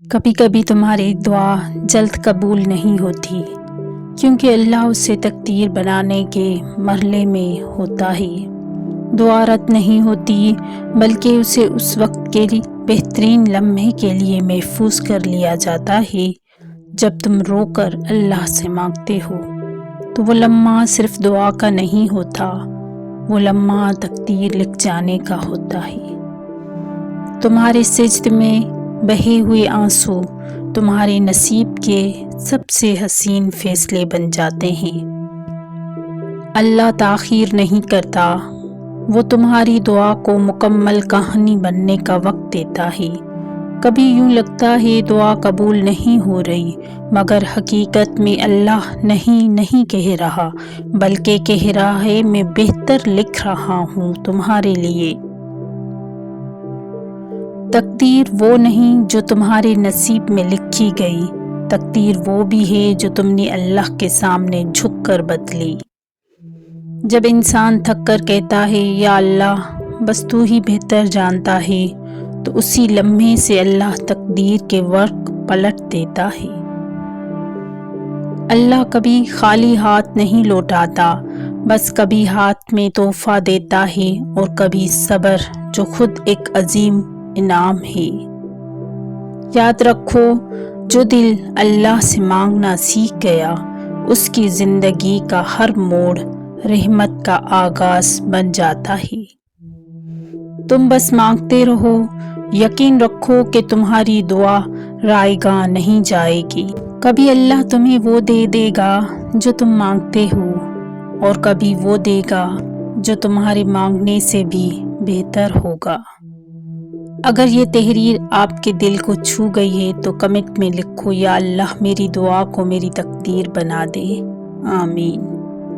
کبھی کبھی تمہاری دعا جلد قبول نہیں ہوتی کیونکہ اللہ اسے تقدیر بنانے کے مرحلے میں ہوتا ہے۔ دعا رد نہیں ہوتی بلکہ اسے اس وقت کے بہترین لمحے کے لیے محفوظ کر لیا جاتا ہے جب تم رو کر اللہ سے مانگتے ہو تو وہ لمحہ صرف دعا کا نہیں ہوتا، وہ لمحہ تقدیر لکھ جانے کا ہوتا ہے۔ تمہارے سجد میں بہے ہوئے آنسو تمہارے نصیب کے سب سے حسین فیصلے بن جاتے ہیں۔ اللہ تاخیر نہیں کرتا، وہ تمہاری دعا کو مکمل کہانی بننے کا وقت دیتا ہے۔ کبھی یوں لگتا ہے دعا قبول نہیں ہو رہی، مگر حقیقت میں اللہ نہیں کہہ رہا، بلکہ کہہ رہا ہے میں بہتر لکھ رہا ہوں تمہارے لیے۔ تقدیر وہ نہیں جو تمہارے نصیب میں لکھی گئی، تقدیر وہ بھی ہے جو تم نے اللہ کے سامنے جھک کر بدلی۔ جب انسان تھک کر کہتا ہے یا اللہ بس تو ہی بہتر جانتا ہے، تو اسی لمحے سے اللہ تقدیر کے ورق پلٹ دیتا ہے۔ اللہ کبھی خالی ہاتھ نہیں لوٹاتا، بس کبھی ہاتھ میں تحفہ دیتا ہے اور کبھی صبر جو خود ایک عظیم انعام ہے۔ یاد رکھو جو دل اللہ سے مانگنا سیکھ گیا، اس کی زندگی کا ہر موڑ رحمت کا آغاز بن جاتا ہے۔ تم بس مانگتے رہو، یقین رکھو کہ تمہاری دعا رائے گاں نہیں جائے گی۔ کبھی اللہ تمہیں وہ دے گا جو تم مانگتے ہو، اور کبھی وہ دے گا جو تمہارے مانگنے سے بھی بہتر ہوگا۔ اگر یہ تحریر آپ کے دل کو چھو گئی ہے تو کمنٹ میں لکھو یا اللہ میری دعا کو میری تقدیر بنا دے۔ آمین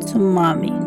ثم آمین۔